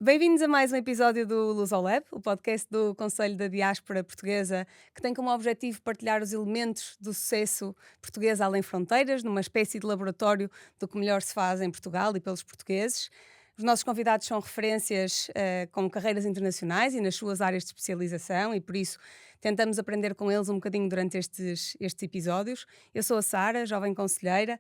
Bem-vindos a mais um episódio do Lusolab, o podcast do Conselho da Diáspora Portuguesa, que tem como objetivo partilhar os elementos do sucesso português além fronteiras, numa espécie de laboratório do que melhor se faz em Portugal e pelos portugueses. Os nossos convidados são referências com carreiras internacionais e nas suas áreas de especialização e por isso tentamos aprender com eles um bocadinho durante estes episódios. Eu sou a Sara, jovem conselheira,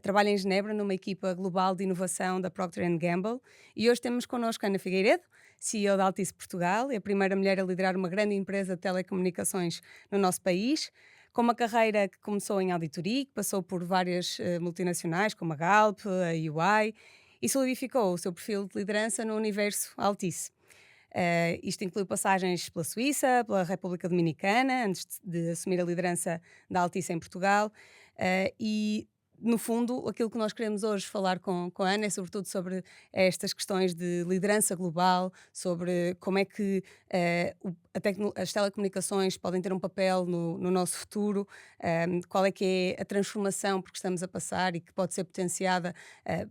trabalho em Genebra numa equipa global de inovação da Procter Gamble e hoje temos connosco Ana Figueiredo, CEO da Altice Portugal, é a primeira mulher a liderar uma grande empresa de telecomunicações no nosso país, com uma carreira que começou em auditoria, que passou por várias multinacionais como a Galp, a UI, e solidificou o seu perfil de liderança no universo Altice. Isto inclui passagens pela Suíça, pela República Dominicana, antes de assumir a liderança da Altice em Portugal, e no fundo, aquilo que nós queremos hoje falar com a Ana é sobretudo sobre estas questões de liderança global, sobre como é que as telecomunicações podem ter um papel no nosso futuro, qual é que é a transformação por que estamos a passar e que pode ser potenciada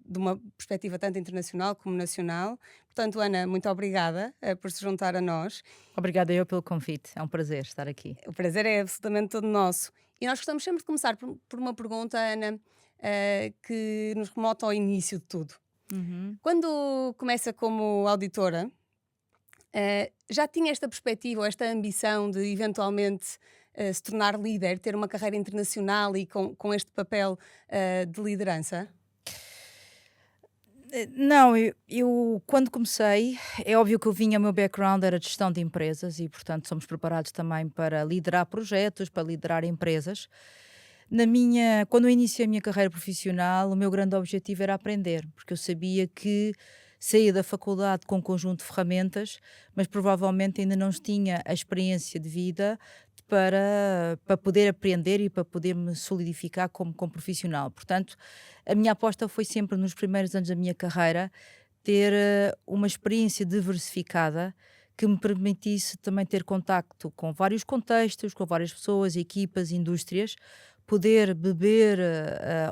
de uma perspectiva tanto internacional como nacional. Portanto, Ana, muito obrigada por se juntar a nós. Obrigada eu pelo convite, é um prazer estar aqui. O prazer é absolutamente todo nosso. E nós gostamos sempre de começar por uma pergunta, Ana, que nos remota ao início de tudo. Uhum. Quando começa como auditora, já tinha esta perspectiva ou esta ambição de eventualmente se tornar líder, ter uma carreira internacional e com este papel de liderança? Não, eu quando comecei, é óbvio que eu vinha, o meu background era de gestão de empresas e, portanto, somos preparados também para liderar projetos, para liderar empresas. Quando eu iniciei a minha carreira profissional, o meu grande objetivo era aprender, porque eu sabia que saía da faculdade com um conjunto de ferramentas, mas provavelmente ainda não tinha a experiência de vida para poder aprender e para poder me solidificar como profissional. Portanto, a minha aposta foi sempre nos primeiros anos da minha carreira ter uma experiência diversificada que me permitisse também ter contacto com vários contextos, com várias pessoas, equipas, indústrias, poder beber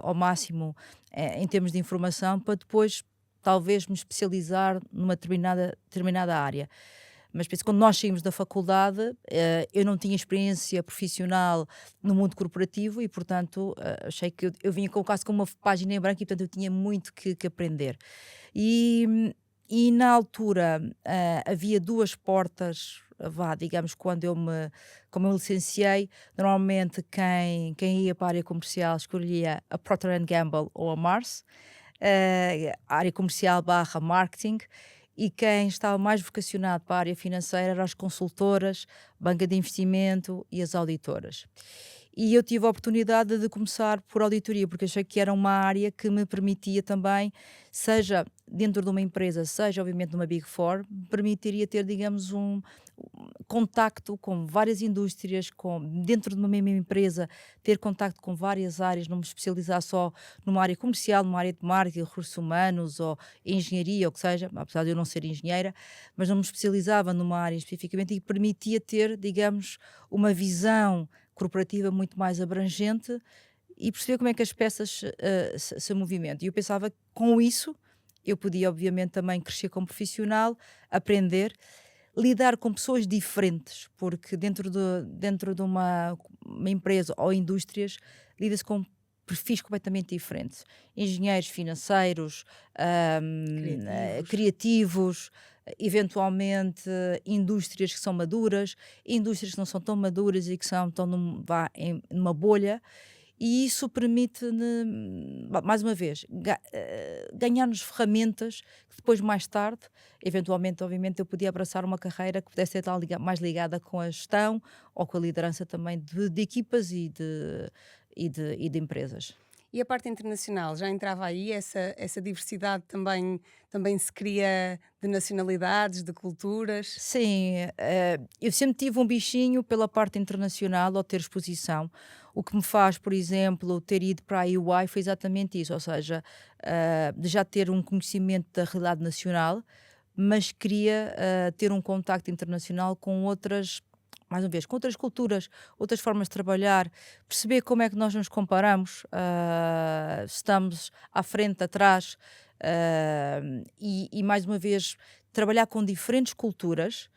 ao máximo em termos de informação para depois talvez me especializar numa determinada área. Mas penso que quando nós saímos da faculdade, eu não tinha experiência profissional no mundo corporativo e, portanto, achei que eu vinha quase com uma página em branco e, portanto, eu tinha muito que aprender. E, e na altura havia duas portas, vá, digamos, como eu licenciei, normalmente quem ia para a área comercial escolhia a Procter Gamble ou a Mars, a área comercial barra marketing, e quem estava mais vocacionado para a área financeira eram as consultoras, banca de investimento e as auditoras. E eu tive a oportunidade de começar por auditoria, porque achei que era uma área que me permitia também, seja dentro de uma empresa, seja obviamente numa Big Four, me permitiria ter, digamos, um contacto com várias indústrias, dentro de uma mesma empresa, ter contacto com várias áreas, não me especializar só numa área comercial, numa área de marketing, recursos humanos ou engenharia, ou o que seja, apesar de eu não ser engenheira, mas não me especializava numa área especificamente e permitia ter, digamos, uma visão corporativa muito mais abrangente e perceber como é que as peças se movimentam. E eu pensava que com isso eu podia, obviamente, também crescer como profissional, aprender, lidar com pessoas diferentes, porque dentro de uma empresa ou indústrias, lida-se com perfis completamente diferentes. Engenheiros financeiros, Criativos. criativos, eventualmente indústrias que são maduras, indústrias que não são tão maduras e que estão numa bolha. E isso permite, mais uma vez, ganhar-nos ferramentas que depois, mais tarde, eventualmente, obviamente, eu podia abraçar uma carreira que pudesse ser mais ligada com a gestão ou com a liderança também de equipas e de empresas. E a parte internacional, já entrava aí essa diversidade também se cria de nacionalidades, de culturas? Sim, eu sempre tive um bichinho pela parte internacional ao ter exposição. O que me faz, por exemplo, ter ido para a EY foi exatamente isso, ou seja, de já ter um conhecimento da realidade nacional, mas queria ter um contacto internacional com outras, mais uma vez, com outras culturas, outras formas de trabalhar, perceber como é que nós nos comparamos, se estamos à frente, atrás, e mais uma vez trabalhar com diferentes culturas.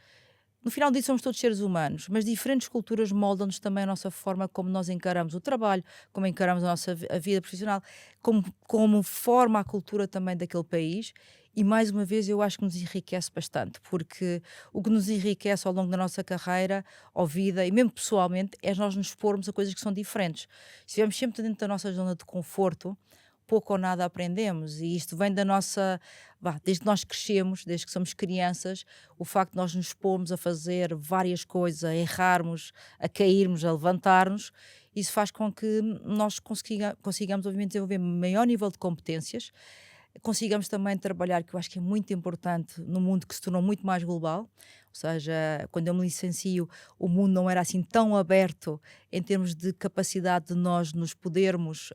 No final disso somos todos seres humanos, mas diferentes culturas moldam-nos também a nossa forma como nós encaramos o trabalho, como encaramos a nossa a vida profissional, como forma a cultura também daquele país. E mais uma vez eu acho que nos enriquece bastante, porque o que nos enriquece ao longo da nossa carreira ou vida, e mesmo pessoalmente, é nós nos expormos a coisas que são diferentes. Se estivermos sempre dentro da nossa zona de conforto, pouco ou nada aprendemos, e isto vem da nossa, desde que nós crescemos, desde que somos crianças, o facto de nós nos expormos a fazer várias coisas, a errarmos, a cairmos, a levantar-nos, isso faz com que nós consigamos obviamente desenvolver maior nível de competências, consigamos também trabalhar, que eu acho que é muito importante num mundo que se tornou muito mais global, ou seja, quando eu me licencio, o mundo não era assim tão aberto em termos de capacidade de nós nos podermos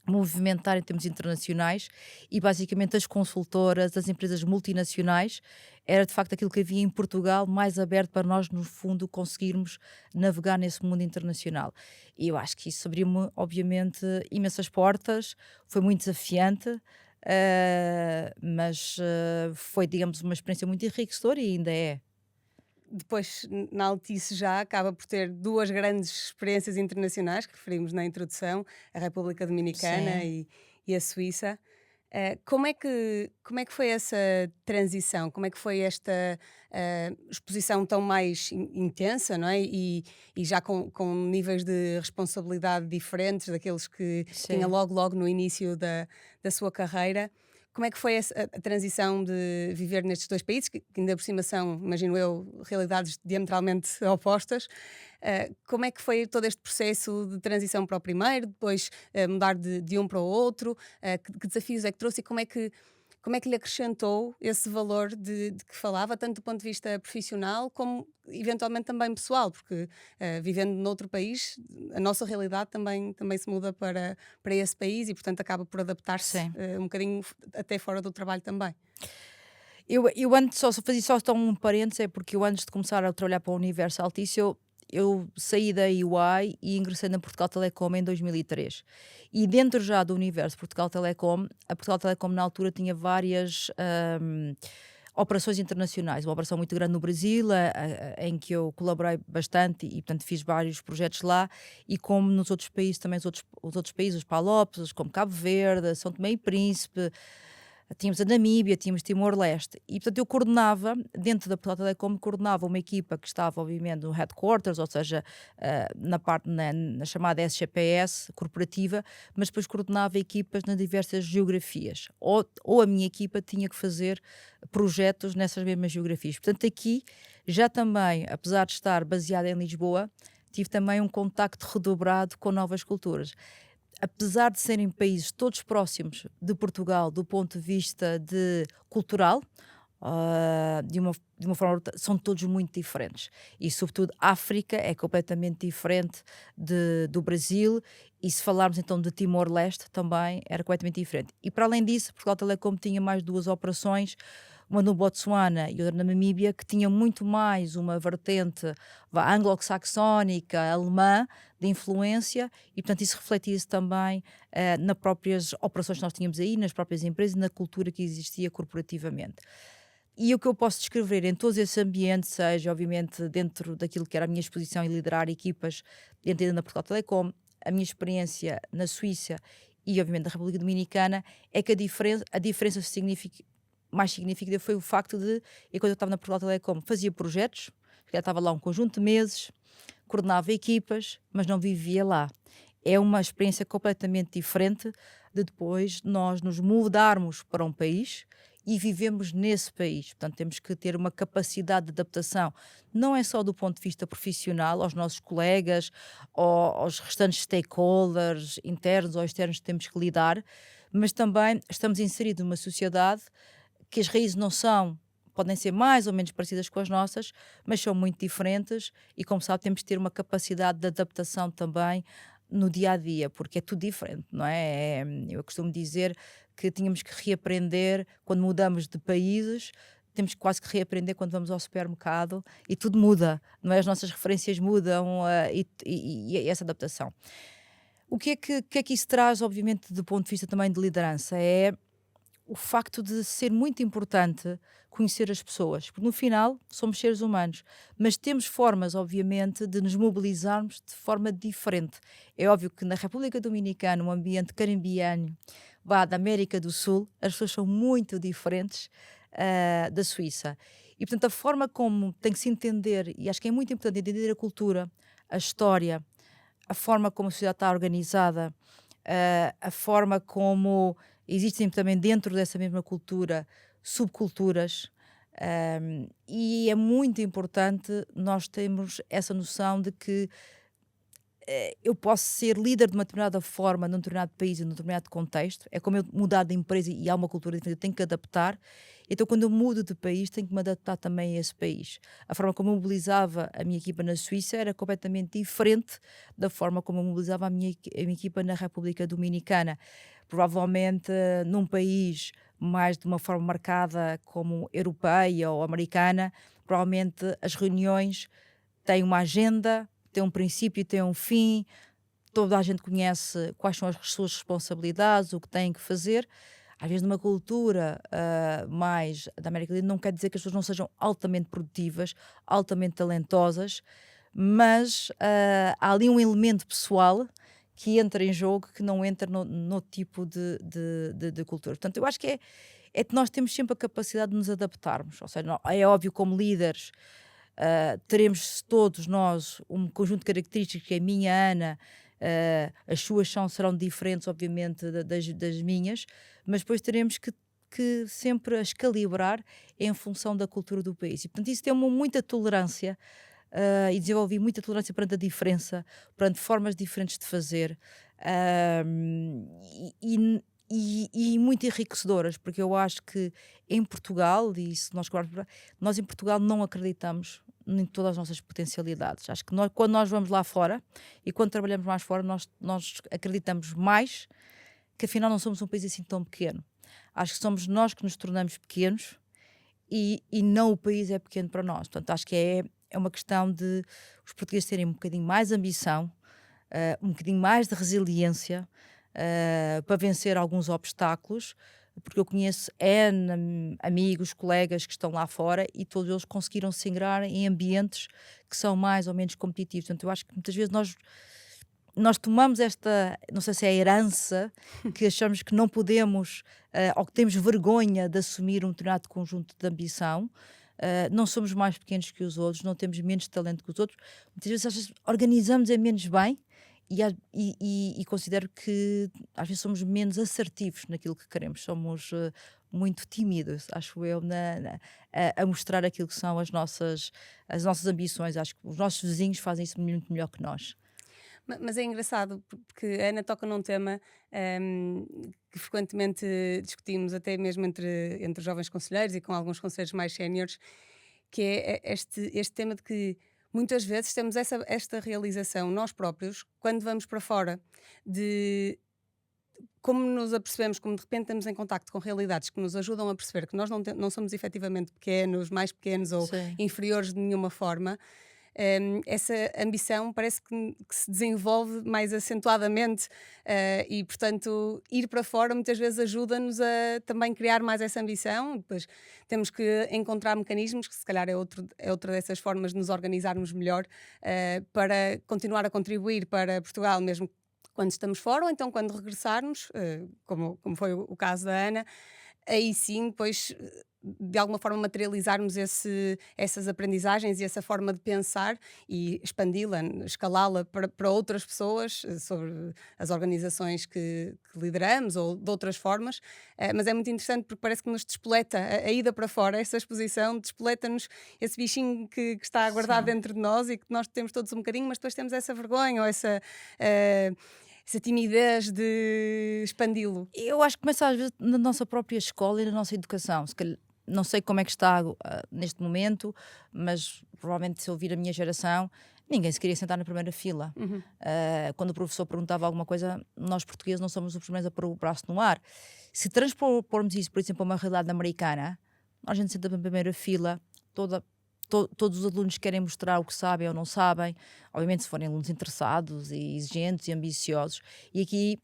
movimentar em termos internacionais, e basicamente as consultoras, as empresas multinacionais, era de facto aquilo que havia em Portugal mais aberto para nós, no fundo, conseguirmos navegar nesse mundo internacional. E eu acho que isso abriu-me, obviamente, imensas portas, foi muito desafiante, mas foi, digamos, uma experiência muito enriquecedora e ainda é. Depois, na Altice já acaba por ter duas grandes experiências internacionais, que referimos na introdução, a República Dominicana Sim. e a Suíça. Como é que foi essa transição? Como é que foi esta exposição tão mais intensa, não é? E já com níveis de responsabilidade diferentes daqueles que tinha Sim. logo no início da sua carreira? Como é que foi a transição de viver nestes dois países, que ainda por cima são, imagino eu, realidades diametralmente opostas? Como é que foi todo este processo de transição para o primeiro, depois mudar de um para o outro? Que desafios é que trouxe e como é que lhe acrescentou esse valor de que falava, tanto do ponto de vista profissional como eventualmente também pessoal? Porque vivendo noutro país, a nossa realidade também se muda para esse país e, portanto, acaba por adaptar-se Sim. um bocadinho até fora do trabalho também. Eu antes, só fazia só tão um parênteses, é porque eu antes de começar a trabalhar para o Universo Altice, eu saí da EY e ingressei na Portugal Telecom em 2003. E dentro já do Universo Portugal Telecom, a Portugal Telecom na altura tinha várias operações internacionais. Uma operação muito grande no Brasil, em que eu colaborei bastante e, portanto, fiz vários projetos lá. E como nos outros países, também os outros países, os PALOPs, como Cabo Verde, São Tomé e Príncipe, tínhamos a Namíbia, tínhamos Timor-Leste, e portanto eu coordenava, dentro da Portugal Telecom, coordenava uma equipa que estava obviamente no headquarters, ou seja, na parte, na chamada SGPS corporativa, mas depois coordenava equipas nas diversas geografias, ou a minha equipa tinha que fazer projetos nessas mesmas geografias. Portanto aqui, já também, apesar de estar baseada em Lisboa, tive também um contacto redobrado com novas culturas. Apesar de serem países todos próximos de Portugal do ponto de vista cultural, de uma forma ou outra, são todos muito diferentes. E, sobretudo, a África é completamente diferente do Brasil, e se falarmos então de Timor-Leste também era completamente diferente. E para além disso, Portugal Telecom tinha mais duas operações, uma no Botsuana e outra na Namíbia, que tinham muito mais uma vertente anglo-saxónica, alemã, de influência, e portanto isso refletia-se também nas próprias operações que nós tínhamos aí, nas próprias empresas e na cultura que existia corporativamente. E o que eu posso descrever em todos esses ambientes, seja obviamente dentro daquilo que era a minha exposição e liderar equipas dentro da Portugal Telecom, a minha experiência na Suíça e obviamente na República Dominicana, é que a diferença mais significativa foi o facto de, enquanto eu estava na Portugal Telecom, fazia projetos, já estava lá um conjunto de meses, coordenava equipas, mas não vivia lá. É uma experiência completamente diferente de depois nós nos mudarmos para um país e vivemos nesse país. Portanto, temos que ter uma capacidade de adaptação, não é só do ponto de vista profissional, aos nossos colegas, aos restantes stakeholders, internos ou externos que temos que lidar, mas também estamos inseridos numa sociedade que as raízes não são, podem ser mais ou menos parecidas com as nossas, mas são muito diferentes e, como sabe, temos que ter uma capacidade de adaptação também no dia a dia, porque é tudo diferente, não é? Eu costumo dizer que tínhamos que reaprender quando mudamos de países, temos quase que reaprender quando vamos ao supermercado e tudo muda, não é? As nossas referências mudam e essa adaptação. O que é que isso traz, obviamente, do ponto de vista também de liderança? É o facto de ser muito importante conhecer as pessoas, porque no final somos seres humanos, mas temos formas, obviamente, de nos mobilizarmos de forma diferente. É óbvio que na República Dominicana, um ambiente carimbiano, da América do Sul, as pessoas são muito diferentes da Suíça. E, portanto, a forma como tem que se entender, e acho que é muito importante entender a cultura, a história, a forma como a sociedade está organizada, a forma como existem também dentro dessa mesma cultura subculturas. E é muito importante nós termos essa noção de que eu posso ser líder de uma determinada forma num determinado país e num determinado contexto. É como eu mudar de empresa e há uma cultura diferente, eu tenho que adaptar. Então, quando eu mudo de país, tenho que me adaptar também a esse país. A forma como eu mobilizava a minha equipa na Suíça era completamente diferente da forma como eu mobilizava a minha equipa na República Dominicana. Provavelmente num país mais de uma forma marcada como europeia ou americana, provavelmente as reuniões têm uma agenda, têm um princípio e têm um fim, toda a gente conhece quais são as suas responsabilidades, o que têm que fazer. Às vezes, numa cultura mais da América Latina, não quer dizer que as pessoas não sejam altamente produtivas, altamente talentosas, mas há ali um elemento pessoal que entra em jogo que não entra no tipo de cultura. Portanto, eu acho que é que nós temos sempre a capacidade de nos adaptarmos. Ou seja, é óbvio, como líderes, teremos todos nós um conjunto de características que a minha Ana, as suas serão diferentes, obviamente, das minhas, mas depois teremos que sempre as calibrar em função da cultura do país. E, portanto, isso tem muita tolerância e desenvolvi muita tolerância perante a diferença, perante formas diferentes de fazer e muito enriquecedoras, porque eu acho que em Portugal, e se nós em Portugal não acreditamos em todas as nossas potencialidades. Acho que quando nós vamos lá fora e quando trabalhamos mais fora, nós acreditamos mais que afinal não somos um país assim tão pequeno. Acho que somos nós que nos tornamos pequenos e não o país é pequeno para nós. Portanto, acho que é uma questão de os portugueses terem um bocadinho mais ambição, um bocadinho mais de resiliência para vencer alguns obstáculos, porque eu conheço N amigos, colegas que estão lá fora e todos eles conseguiram se ingrar em ambientes que são mais ou menos competitivos. Portanto, eu acho que muitas vezes nós tomamos esta, não sei se é a herança, que achamos que não podemos, ou que temos vergonha de assumir um determinado conjunto de ambição. Não somos mais pequenos que os outros, não temos menos talento que os outros. Muitas vezes às vezes, organizamos menos bem e considero que às vezes somos menos assertivos naquilo que queremos. Somos muito tímidos, acho eu, a mostrar aquilo que são as nossas ambições. Acho que os nossos vizinhos fazem isso muito melhor que nós. Mas é engraçado porque a Ana toca num tema que frequentemente discutimos, até mesmo entre jovens conselheiros e com alguns conselheiros mais séniores, que é este tema de que muitas vezes temos esta realização nós próprios, quando vamos para fora, de como nos apercebemos, como de repente estamos em contacto com realidades que nos ajudam a perceber que nós não somos efetivamente pequenos, mais pequenos ou Sim. inferiores de nenhuma forma. Essa ambição parece que se desenvolve mais acentuadamente e, portanto, ir para fora muitas vezes ajuda-nos a também criar mais essa ambição. Depois temos que encontrar mecanismos, que se calhar é outra dessas formas de nos organizarmos melhor para continuar a contribuir para Portugal, mesmo quando estamos fora, ou então quando regressarmos, como foi o caso da Ana, aí sim, depois de alguma forma materializarmos essas aprendizagens e essa forma de pensar e expandi-la, escalá-la para outras pessoas sobre as organizações que lideramos ou de outras formas, mas é muito interessante porque parece que nos despoleta a ida para fora, essa exposição despoleta-nos esse bichinho que está guardado Sim. dentro de nós e que nós temos todos um bocadinho, mas depois temos essa vergonha ou essa timidez de expandi-lo. Eu acho que começa às vezes na nossa própria escola e na nossa educação. Se calhar, não sei como é que está neste momento, mas provavelmente se eu ouvir a minha geração, ninguém se queria sentar na primeira fila. Uhum. Quando o professor perguntava alguma coisa, nós portugueses não somos os primeiros a pôr o braço no ar. Se transpormos isso, por exemplo, a uma realidade americana, a gente senta na primeira fila, todos os alunos querem mostrar o que sabem ou não sabem, obviamente se forem alunos interessados e exigentes e ambiciosos. E aqui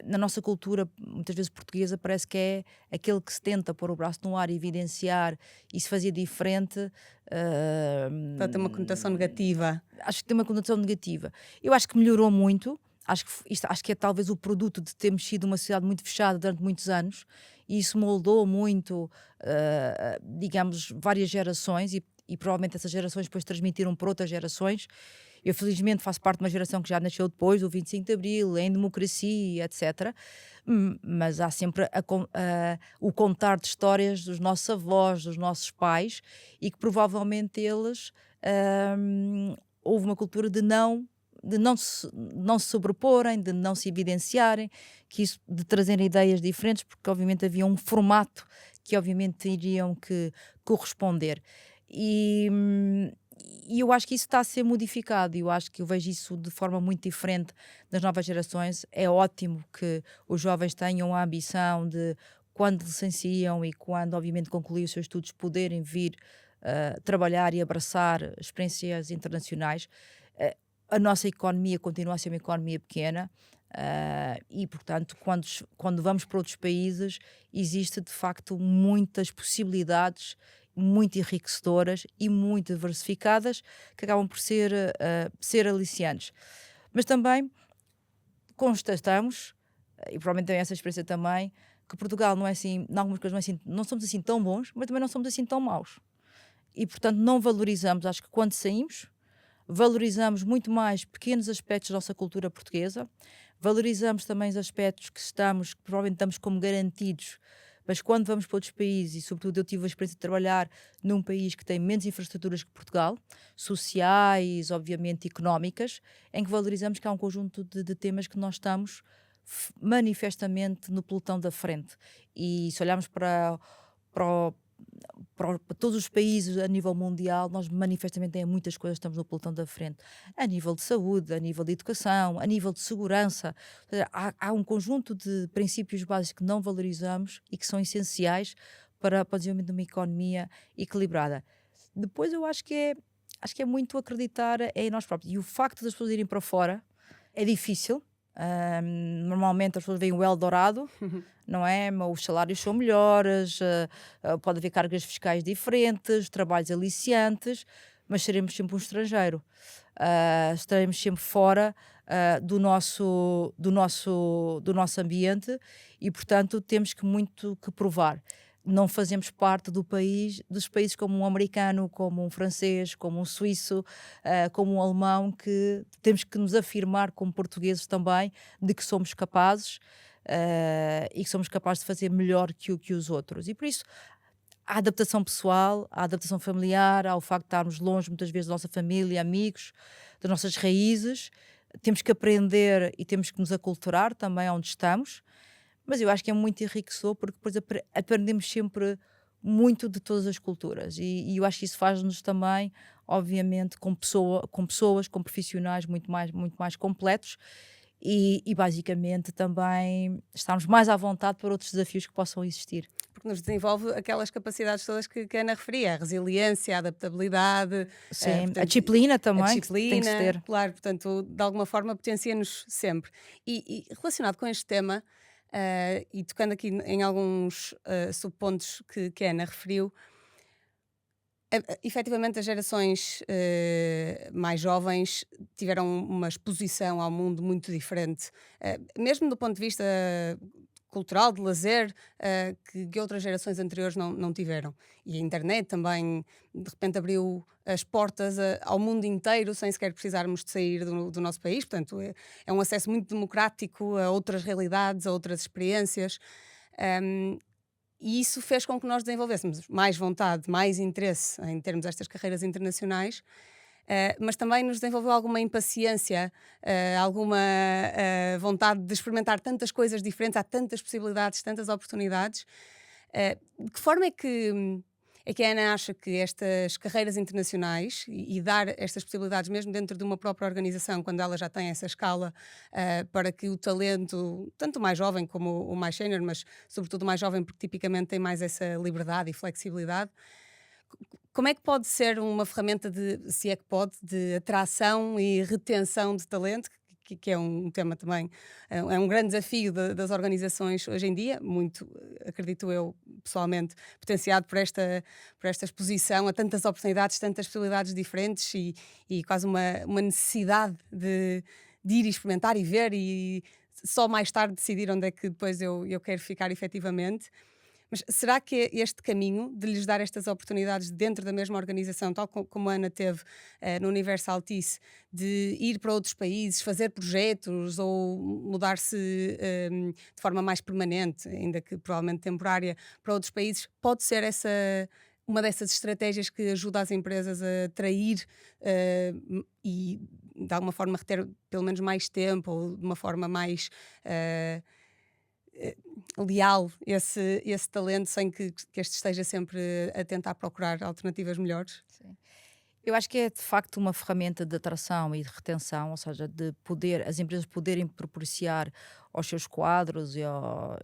na nossa cultura, muitas vezes portuguesa, parece que é aquele que se tenta pôr o braço no ar e evidenciar e se fazia diferente. Pode ter uma conotação negativa. Acho que tem uma conotação negativa. Eu acho que melhorou muito. Acho que é talvez o produto de termos sido uma sociedade muito fechada durante muitos anos, e isso moldou muito, digamos, várias gerações, e provavelmente essas gerações depois transmitiram para outras gerações. Eu, felizmente, faço parte de uma geração que já nasceu depois do 25 de Abril, em democracia, etc. Mas há sempre o contar de histórias dos nossos avós, dos nossos pais, e que provavelmente eles, houve uma cultura de não se sobreporem, de não se evidenciarem, de trazerem ideias diferentes, porque obviamente havia um formato que obviamente iriam que corresponder. E, e eu acho que isso está a ser modificado, e eu acho que eu vejo isso de forma muito diferente das novas gerações. É ótimo que os jovens tenham a ambição de, quando licenciam e quando obviamente concluem os seus estudos, poderem vir trabalhar e abraçar experiências internacionais. A nossa economia continua a ser uma economia pequena, e, portanto, quando vamos para outros países, existe de facto muitas possibilidades muito enriquecedoras e muito diversificadas, que acabam por ser aliciantes. Mas também constatamos, e provavelmente tem essa experiência também, que Portugal não é assim, em algumas coisas não somos assim tão bons, mas também não somos assim tão maus. E, portanto, não valorizamos, acho que quando saímos, valorizamos muito mais pequenos aspectos da nossa cultura portuguesa, valorizamos também os aspectos que provavelmente estamos como garantidos, mas quando vamos para outros países, e sobretudo eu tive a experiência de trabalhar num país que tem menos infraestruturas que Portugal, sociais, obviamente económicas, em que valorizamos que há um conjunto de temas que nós estamos manifestamente no pelotão da frente. E se olharmos para todos os países a nível mundial, nós manifestamente em muitas coisas estamos no pelotão da frente, a nível de saúde, a nível de educação, a nível de segurança. Ou seja, há um conjunto de princípios básicos que não valorizamos e que são essenciais para o desenvolvimento de uma economia equilibrada. Depois eu acho que é muito acreditar em nós próprios, e o facto das pessoas irem para fora é difícil. Normalmente as pessoas veem o Eldorado, não é? Mas os salários são melhores, pode haver cargas fiscais diferentes, trabalhos aliciantes, mas seremos sempre um estrangeiro. Estaremos sempre fora do nosso ambiente, e, portanto, temos muito que provar. Não fazemos parte dos países como um americano, como um francês, como um suíço, como um alemão, que temos que nos afirmar como portugueses também de que somos capazes, e que somos capazes de fazer melhor que os outros. E por isso, a adaptação pessoal, a adaptação familiar, ao facto de estarmos longe muitas vezes da nossa família, amigos, das nossas raízes, temos que aprender e temos que nos aculturar também onde estamos. Mas eu acho que é muito enriquecedor, porque depois aprendemos sempre muito de todas as culturas, e eu acho que isso faz-nos também, obviamente, com pessoas, com profissionais muito mais completos, e basicamente também estarmos mais à vontade para outros desafios que possam existir. Porque nos desenvolve aquelas capacidades todas que a Ana referia, a resiliência, a adaptabilidade, Sim, a portanto, disciplina a também, que tem que se disciplina, ter. claro, portanto, de alguma forma potencia-nos sempre. E relacionado com este tema, e tocando aqui em alguns subpontos que a Ana referiu, efetivamente as gerações mais jovens tiveram uma exposição ao mundo muito diferente, mesmo do ponto de vista cultural, de lazer, que outras gerações anteriores não tiveram. E a internet também, de repente, abriu as portas ao mundo inteiro sem sequer precisarmos de sair do nosso país. Portanto, é um acesso muito democrático a outras realidades, a outras experiências. Um, e isso fez com que nós desenvolvêssemos mais vontade, mais interesse em termos estas carreiras internacionais, mas também nos desenvolveu alguma impaciência, alguma vontade de experimentar tantas coisas diferentes, há tantas possibilidades, tantas oportunidades. De que forma é que a Ana acha que estas carreiras internacionais e dar estas possibilidades mesmo dentro de uma própria organização, quando ela já tem essa escala, para que o talento, tanto o mais jovem como o mais sénior, mas sobretudo o mais jovem porque tipicamente tem mais essa liberdade e flexibilidade, como é que pode ser uma ferramenta se é que pode, de atração e retenção de talento, que é um tema também, é um grande desafio das organizações hoje em dia, muito, acredito eu, pessoalmente, potenciado por esta exposição a tantas oportunidades, tantas possibilidades diferentes e quase uma necessidade de ir experimentar e ver e só mais tarde decidir onde é que depois eu quero ficar efetivamente. Mas será que este caminho de lhes dar estas oportunidades dentro da mesma organização, tal como a Ana teve no Universo Altice, de ir para outros países, fazer projetos ou mudar-se de forma mais permanente, ainda que provavelmente temporária, para outros países, pode ser uma dessas estratégias que ajuda as empresas a atrair e de alguma forma reter pelo menos mais tempo ou de uma forma mais eh, leal esse talento sem que este esteja sempre a tentar procurar alternativas melhores? Sim. Eu acho que é de facto uma ferramenta de atração e de retenção, ou seja, de poder, as empresas poderem propiciar aos seus quadros e a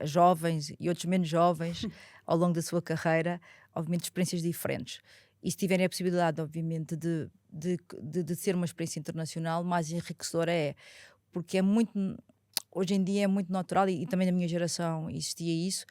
jovens e outros menos jovens ao longo da sua carreira, obviamente, experiências diferentes. E se tiverem a possibilidade, obviamente, de ser uma experiência internacional, mais enriquecedora é, porque é muito, hoje em dia é muito natural, e também na minha geração existia isso.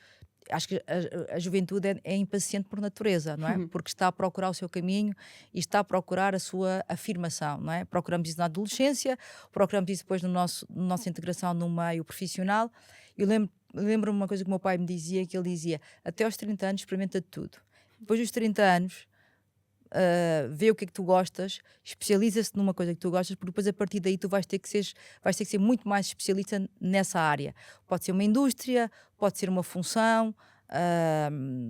Acho que a juventude é impaciente por natureza, não é? Porque está a procurar o seu caminho e está a procurar a sua afirmação, não é? Procuramos isso na adolescência, procuramos isso depois na nossa integração no meio profissional. Eu lembro-me uma coisa que o meu pai me dizia, que ele dizia, até aos 30 anos experimenta tudo. Depois dos 30 anos, vê o que é que tu gostas, especializa-se numa coisa que tu gostas, porque depois a partir daí tu vais ter que ser muito mais especialista nessa área. Pode ser uma indústria, pode ser uma função,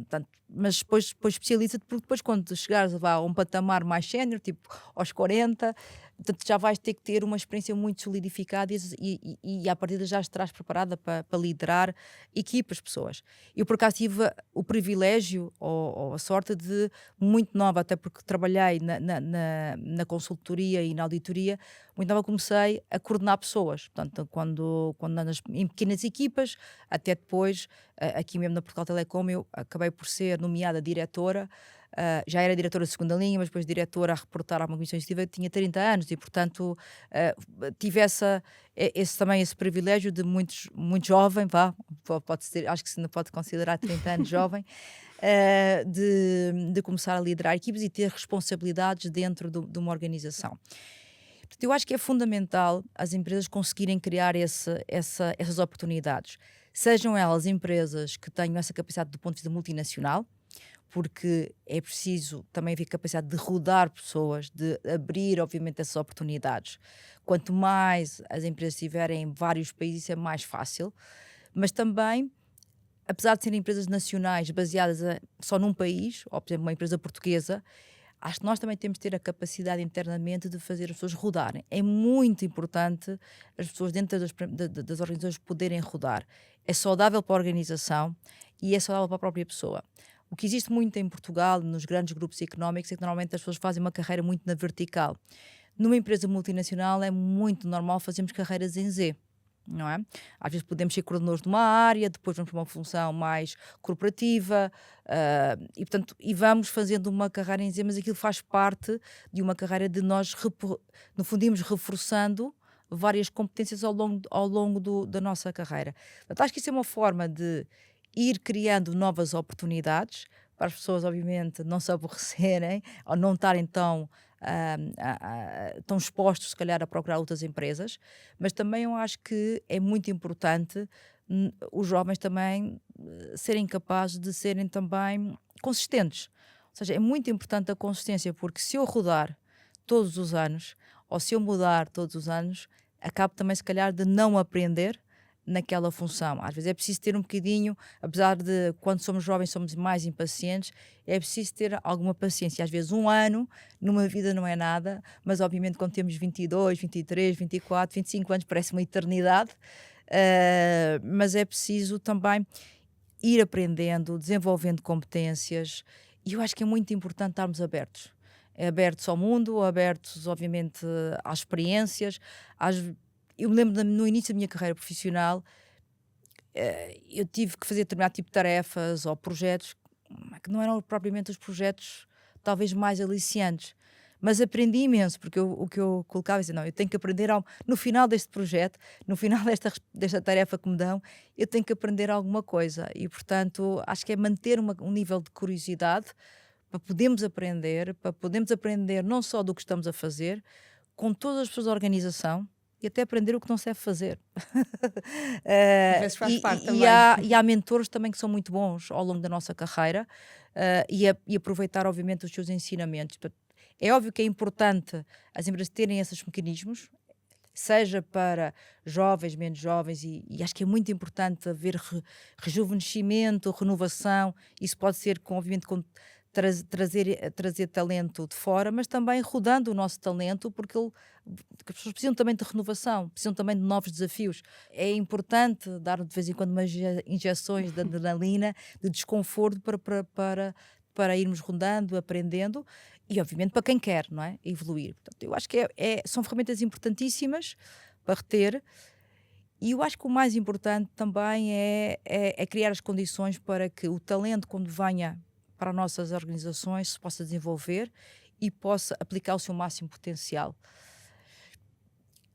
portanto, mas depois especializa-te, porque depois quando tu chegares a um patamar mais sénior, tipo aos 40, portanto, já vais ter que ter uma experiência muito solidificada e à partida já estarás preparada para liderar equipas, pessoas. Eu, por acaso, tive o privilégio ou a sorte de, muito nova, até porque trabalhei na consultoria e na auditoria, muito nova comecei a coordenar pessoas. Portanto, quando andas em pequenas equipas, até depois, aqui mesmo na Portugal Telecom, eu acabei por ser nomeada diretora. Já era diretora de segunda linha, mas depois diretora a reportar a uma comissão executiva, tinha 30 anos e, portanto, tive também esse privilégio de muito jovem, pode ser, acho que se não pode considerar 30 anos jovem, de começar a liderar equipes e ter responsabilidades dentro de uma organização. Portanto, eu acho que é fundamental as empresas conseguirem criar essas oportunidades. Sejam elas empresas que tenham essa capacidade do ponto de vista multinacional, porque é preciso também haver capacidade de rodar pessoas, de abrir, obviamente, essas oportunidades. Quanto mais as empresas estiverem em vários países, isso é mais fácil. Mas também, apesar de serem empresas nacionais baseadas só num país, ou por exemplo uma empresa portuguesa, acho que nós também temos de ter a capacidade internamente de fazer as pessoas rodarem. É muito importante as pessoas dentro das organizações poderem rodar. É saudável para a organização e é saudável para a própria pessoa. O que existe muito em Portugal, nos grandes grupos económicos, é que normalmente as pessoas fazem uma carreira muito na vertical. Numa empresa multinacional é muito normal fazermos carreiras em Z, não é? Às vezes podemos ser coordenadores de uma área, depois vamos para uma função mais corporativa, e vamos fazendo uma carreira em Z, mas aquilo faz parte de uma carreira de nós, no fundo, irmos reforçando várias competências ao longo da nossa carreira. Portanto, acho que isso é uma forma de ir criando novas oportunidades para as pessoas, obviamente, não se aborrecerem ou não estarem tão expostos, se calhar, a procurar outras empresas, mas também eu acho que é muito importante os jovens também serem capazes de serem também consistentes. Ou seja, é muito importante a consistência, porque se eu rodar todos os anos, ou se eu mudar todos os anos, acabo também, se calhar, de não aprender naquela função. Às vezes é preciso ter um bocadinho, apesar de quando somos jovens somos mais impacientes, é preciso ter alguma paciência. Às vezes um ano numa vida não é nada, mas obviamente quando temos 22, 23, 24, 25 anos parece uma eternidade, mas é preciso também ir aprendendo, desenvolvendo competências, e eu acho que é muito importante estarmos abertos. Abertos ao mundo, abertos obviamente às experiências, eu me lembro no início da minha carreira profissional, eu tive que fazer determinado tipo de tarefas ou projetos que não eram propriamente os projetos talvez mais aliciantes, Mas aprendi imenso, porque o que eu colocava é assim, não, eu tenho que aprender no final deste projeto, no final desta tarefa que me dão, eu tenho que aprender alguma coisa. E, portanto, acho que é manter um nível de curiosidade para podermos aprender não só do que estamos a fazer, com todas as pessoas da organização, e até aprender o que não se deve fazer. Às vezes faz parte E também. há mentores também que são muito bons ao longo da nossa carreira, e aproveitar, obviamente, os seus ensinamentos. É óbvio que é importante as empresas terem esses mecanismos, seja para jovens, menos jovens, e acho que é muito importante haver rejuvenescimento, renovação. Isso pode ser, obviamente, com trazer talento de fora, mas também rodando o nosso talento, porque as pessoas precisam também de renovação, precisam também de novos desafios. É importante dar de vez em quando umas injeções de adrenalina, de desconforto para irmos rodando, aprendendo, e obviamente para quem quer, não é? Evoluir. Portanto, eu acho que são ferramentas importantíssimas para reter. E eu acho que o mais importante também é criar as condições para que o talento, quando venha para as nossas organizações, se possa desenvolver e possa aplicar o seu máximo potencial.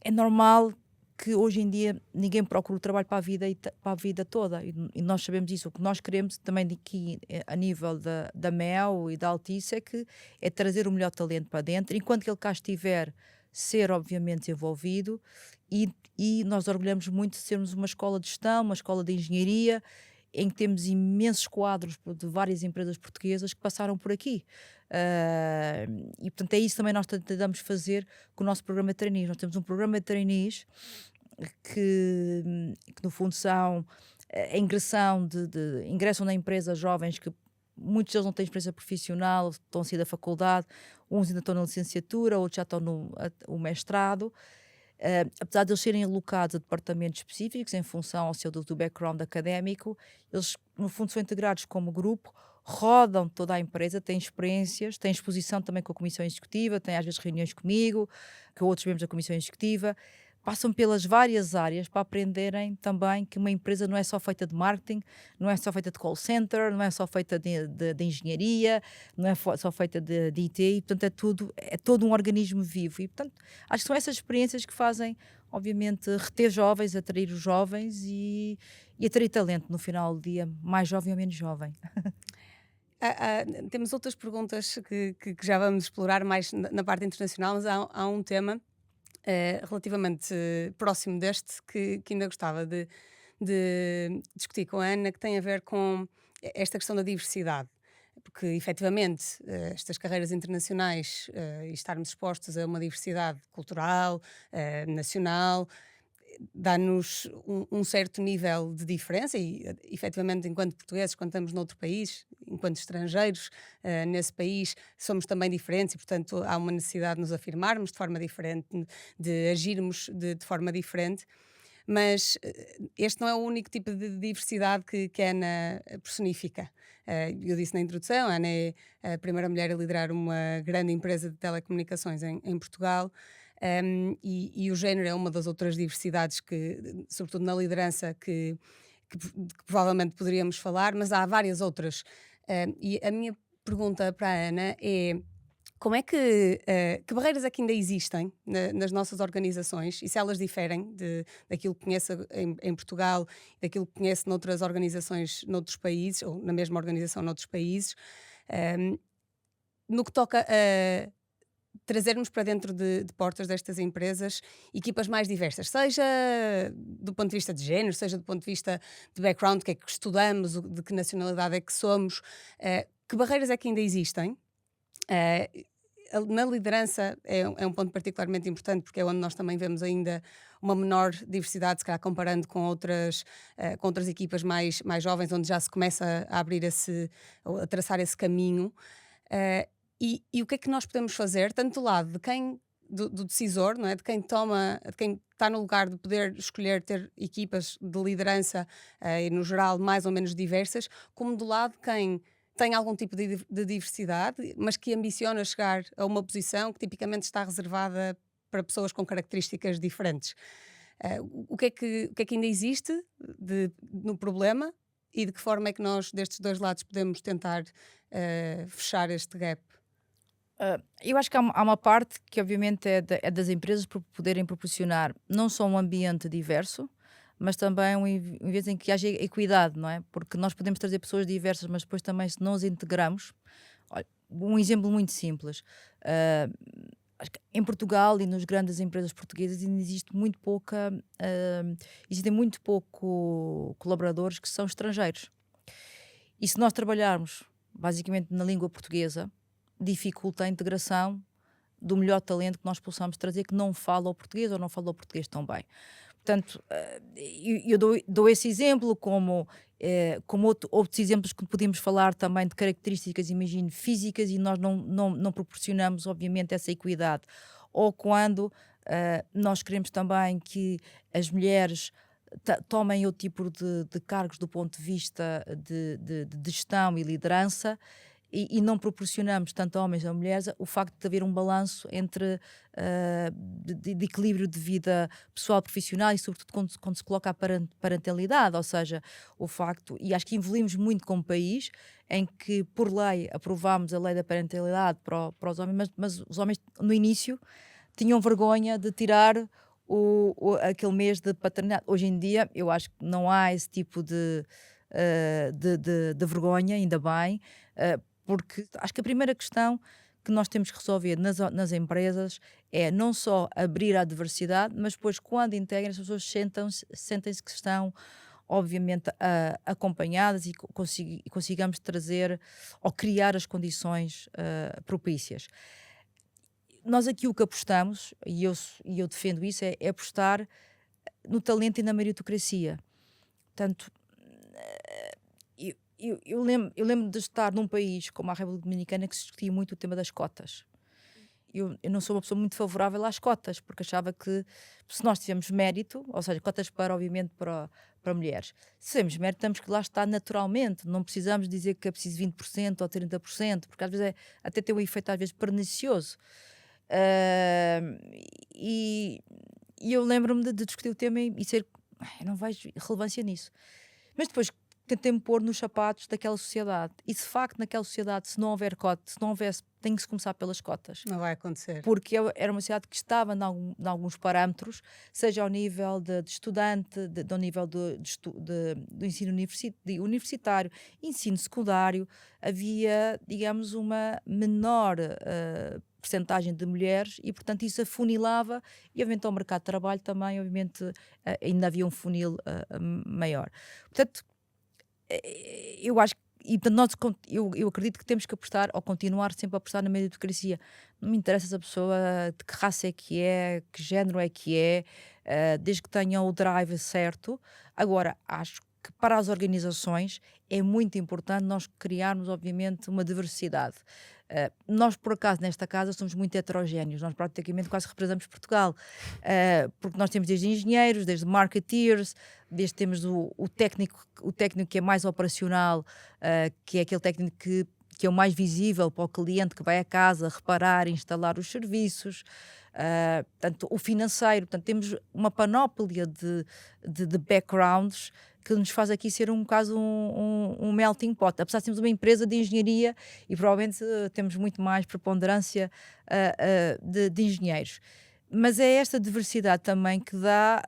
É normal que hoje em dia ninguém procura o trabalho para a vida toda, e nós sabemos isso. O que nós queremos também aqui a nível da MEL e da Altice é trazer o melhor talento para dentro, enquanto que ele cá estiver, ser obviamente desenvolvido, e nós orgulhamos muito de sermos uma escola de gestão, uma escola de engenharia, em que temos imensos quadros de várias empresas portuguesas que passaram por aqui. E portanto é isso também nós tentamos fazer com o nosso programa de trainees. Nós temos um programa de trainees que no fundo são a ingressão ingressam na empresa jovens que muitos deles não têm experiência profissional, estão a sair da faculdade, uns ainda estão na licenciatura, outros já estão no mestrado. Apesar de eles serem alocados a departamentos específicos em função ao seu do background académico, eles no fundo são integrados como grupo, rodam toda a empresa, têm experiências, têm exposição também com a Comissão Executiva, têm às vezes reuniões comigo, com outros membros da Comissão Executiva, passam pelas várias áreas para aprenderem também que uma empresa não é só feita de marketing, não é só feita de call center, não é só feita de engenharia, não é só feita de IT, e, portanto é todo um organismo vivo. E portanto acho que são essas experiências que fazem, obviamente, reter jovens, atrair os jovens e atrair talento no final do dia, mais jovem ou menos jovem. Temos outras perguntas que já vamos explorar mais na parte internacional, mas há um tema relativamente próximo deste que ainda gostava de discutir com a Ana, que tem a ver com esta questão da diversidade. Porque, efetivamente, estas carreiras internacionais e estarmos expostos a uma diversidade cultural, nacional, dá-nos um certo nível de diferença e, efetivamente, enquanto portugueses, quando estamos noutro país, enquanto estrangeiros nesse país, somos também diferentes e, portanto, há uma necessidade de nos afirmarmos de forma diferente, de agirmos de forma diferente. Mas este não é o único tipo de diversidade que a Ana personifica. Eu disse na introdução, a Ana é a primeira mulher a liderar uma grande empresa de telecomunicações em Portugal. E o género é uma das outras diversidades que, sobretudo na liderança, que provavelmente poderíamos falar, mas há várias outras. E a minha pergunta para a Ana é: como é que barreiras é que ainda existem nas nossas organizações, e se elas diferem daquilo que conhece em Portugal, daquilo que conhece noutras organizações noutros países, ou na mesma organização noutros países, no que toca a trazermos para dentro de portas destas empresas equipas mais diversas, seja do ponto de vista de género, seja do ponto de vista de background, do que é que estudamos, de que nacionalidade é que somos, que barreiras é que ainda existem? Na liderança é um ponto particularmente importante, porque é onde nós também vemos ainda uma menor diversidade, se calhar comparando com outras equipas mais jovens, onde já se começa a abrir a traçar esse caminho. E o que é que nós podemos fazer, tanto do lado de quem, do decisor, não é? De quem está no lugar de poder escolher ter equipas de liderança e no geral mais ou menos diversas, como do lado de quem tem algum tipo de diversidade, mas que ambiciona chegar a uma posição que tipicamente está reservada para pessoas com características diferentes. O que é que ainda existe no problema e de que forma é que nós, destes dois lados, podemos tentar fechar este gap? Eu acho que há uma parte que obviamente é das empresas por poderem proporcionar não só um ambiente diverso, mas também um vez em que haja equidade, não é? Porque nós podemos trazer pessoas diversas, mas depois também se não as integramos. Olha, um exemplo muito simples. ah, Acho que em Portugal e nas grandes empresas portuguesas ainda existem muito pouco colaboradores que são estrangeiros. E se nós trabalharmos basicamente na língua portuguesa, dificulta a integração do melhor talento que nós possamos trazer que não fala o português ou não fala o português tão bem. Portanto, eu dou esse exemplo como outros exemplos que podemos falar também de características, imagino, físicas e nós não proporcionamos, obviamente, essa equidade. Ou quando nós queremos também que as mulheres tomem outro tipo de cargos do ponto de vista de gestão e liderança e não proporcionamos tanto a homens como a mulheres o facto de haver um balanço entre de equilíbrio de vida pessoal e profissional e sobretudo quando se coloca a parentalidade, ou seja, o facto, e acho que evoluímos muito como país, em que por lei aprovámos a lei da parentalidade para os homens, mas os homens no início tinham vergonha de tirar aquele mês de paternidade. Hoje em dia eu acho que não há esse tipo de vergonha, ainda bem, porque acho que a primeira questão que nós temos que resolver nas empresas é não só abrir à diversidade, mas depois quando integram as pessoas sentem-se que estão obviamente acompanhadas e consigamos trazer ou criar as condições propícias. Nós aqui o que apostamos, e eu defendo isso, é apostar no talento e na meritocracia. Portanto, eu lembro de estar num país como a República Dominicana que se discutia muito o tema das cotas. Eu não sou uma pessoa muito favorável às cotas, porque achava que se nós tivermos mérito, ou seja, cotas obviamente, para mulheres, se temos mérito, temos que lá estar naturalmente, não precisamos dizer que é preciso 20% ou 30%, porque às vezes até tem um efeito às vezes pernicioso. Ah, e, e eu lembro-me de discutir o tema e ser, eu não vejo relevância nisso. Mas depois tentei-me pôr nos sapatos daquela sociedade. E de facto, naquela sociedade, se não houver cotas, se não houvesse, tem que se começar pelas cotas. Não vai acontecer. Porque era uma sociedade que estava em alguns parâmetros, seja ao nível de estudante, ao nível do ensino universitário, ensino secundário, havia, digamos, uma menor percentagem de mulheres e, portanto, isso afunilava e, obviamente, ao mercado de trabalho também, obviamente, ainda havia um funil maior. Portanto, eu acho e portanto, eu acredito que temos que apostar ou continuar sempre a apostar na meritocracia. Não me interessa se a pessoa de que raça é, que género é que é, desde que tenha o drive certo. Agora, acho que para as organizações é muito importante nós criarmos, obviamente, uma diversidade. Nós, por acaso, nesta casa somos muito heterogéneos, nós praticamente quase representamos Portugal, porque nós temos desde engenheiros, desde marketeers, desde temos o técnico que é mais operacional, que é aquele técnico que é o mais visível para o cliente que vai a casa reparar, instalar os serviços, portanto, o financeiro, portanto, temos uma panóplia de backgrounds que nos faz aqui ser um caso um melting pot, apesar de sermos uma empresa de engenharia e provavelmente temos muito mais preponderância de engenheiros. Mas é esta diversidade também que dá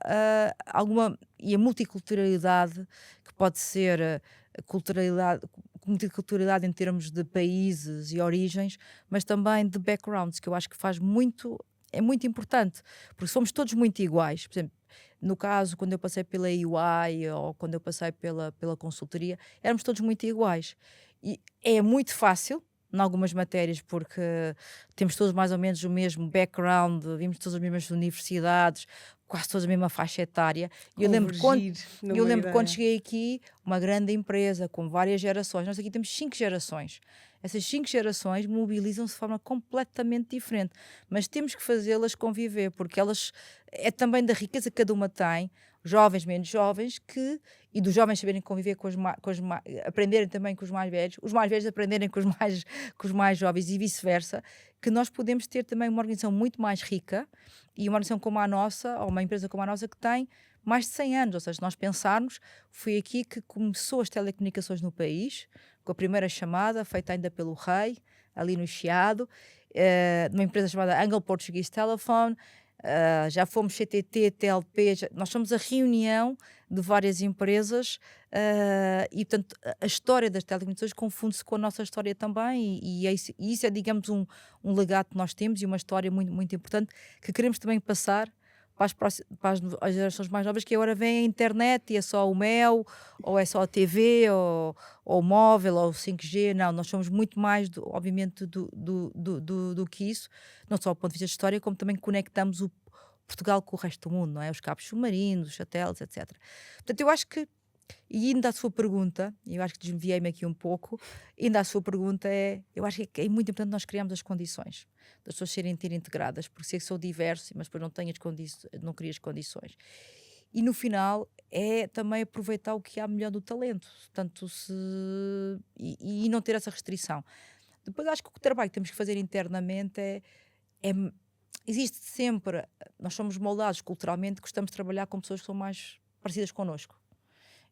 e a multiculturalidade, que pode ser multiculturalidade em termos de países e origens, mas também de backgrounds, que eu acho que é muito importante, porque somos todos muito iguais. Por exemplo, no caso, quando eu passei pela EY ou quando eu passei pela consultoria, éramos todos muito iguais. E é muito fácil, em algumas matérias, porque temos todos mais ou menos o mesmo background, vimos todas as mesmas universidades, quase todos a mesma faixa etária. E eu lembro quando cheguei aqui, uma grande empresa com várias gerações, nós aqui temos 5 gerações. Essas 5 gerações mobilizam-se de forma completamente diferente, mas temos que fazê-las conviver, porque elas é também da riqueza que cada uma tem, jovens, menos jovens, e dos jovens saberem conviver aprenderem também com os mais velhos aprenderem com os mais jovens e vice-versa, que nós podemos ter também uma organização muito mais rica e uma organização como a nossa, ou uma empresa como a nossa, que tem mais de 100 anos, ou seja, nós pensarmos, foi aqui que começou as telecomunicações no país, com a primeira chamada, feita ainda pelo rei, ali no Chiado, numa empresa chamada Anglo Portuguese Telephone, já fomos CTT, TLP, nós somos a reunião de várias empresas, e portanto a história das telecomunicações confunde-se com a nossa história também, e isso é, digamos, um legado que nós temos e uma história muito, muito importante que queremos também passar para as gerações mais novas, que agora vem a internet e é só o mel, ou é só a TV, ou o móvel, ou o 5G. Não, nós somos muito mais, obviamente, do que isso, não só do ponto de vista de história, como também conectamos o Portugal com o resto do mundo, não é? Os cabos submarinos, os satélites, etc. Portanto, eu acho que, e ainda a sua pergunta, eu acho que desviei-me aqui um pouco, ainda a sua pergunta eu acho que é muito importante nós criarmos as condições das pessoas serem integradas, porque sei que sou diverso, mas depois não crio as condições. E no final é também aproveitar o que há melhor do talento, portanto, e não ter essa restrição. Depois acho que o trabalho que temos que fazer internamente é existe sempre, nós somos moldados culturalmente, gostamos de trabalhar com pessoas que são mais parecidas connosco.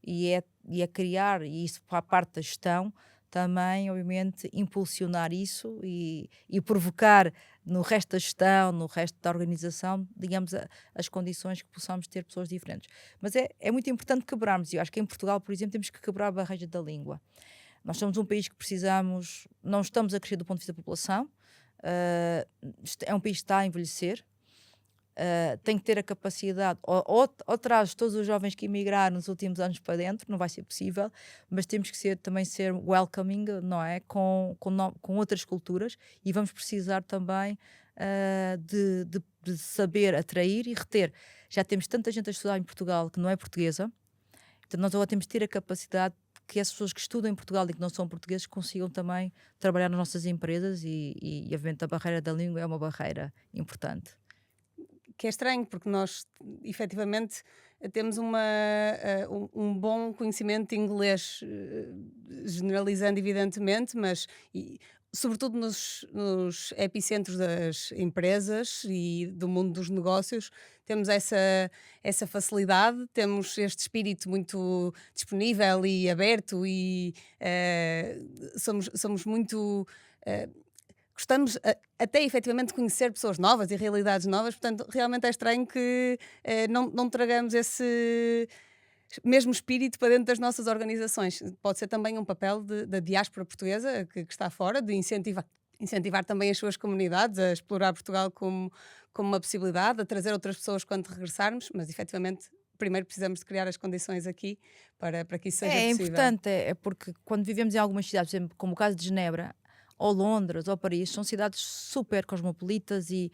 E é criar, e isso para a parte da gestão, também, obviamente, impulsionar isso e provocar no resto da gestão, no resto da organização, digamos, as condições que possamos ter pessoas diferentes. Mas é muito importante quebrarmos, e eu acho que em Portugal, por exemplo, temos que quebrar a barreira da língua. Nós somos um país que precisamos, não estamos a crescer do ponto de vista da população, é um país que está a envelhecer, tem que ter a capacidade, ou traz todos os jovens que emigraram nos últimos anos para dentro, não vai ser possível, mas temos que também ser welcoming, não é? Com outras culturas, e vamos precisar também de saber atrair e reter. Já temos tanta gente a estudar em Portugal que não é portuguesa, então nós agora temos de ter a capacidade que as pessoas que estudam em Portugal e que não são portugueses consigam também trabalhar nas nossas empresas, e obviamente a barreira da língua é uma barreira importante. Que é estranho, porque nós efetivamente temos um bom conhecimento de inglês, generalizando evidentemente, mas sobretudo nos epicentros das empresas e do mundo dos negócios, temos essa facilidade, temos este espírito muito disponível e aberto somos muito. eh, Gostamos até efetivamente de conhecer pessoas novas e realidades novas, portanto, realmente é estranho que não tragamos esse mesmo espírito para dentro das nossas organizações. Pode ser também um papel da diáspora portuguesa que está fora, de incentivar também as suas comunidades a explorar Portugal como uma possibilidade, a trazer outras pessoas quando regressarmos, mas efetivamente primeiro precisamos de criar as condições aqui para que isso seja É possível. importante, é porque quando vivemos em algumas cidades, por exemplo, como o caso de Genebra, ou Londres, ou Paris, são cidades super cosmopolitas e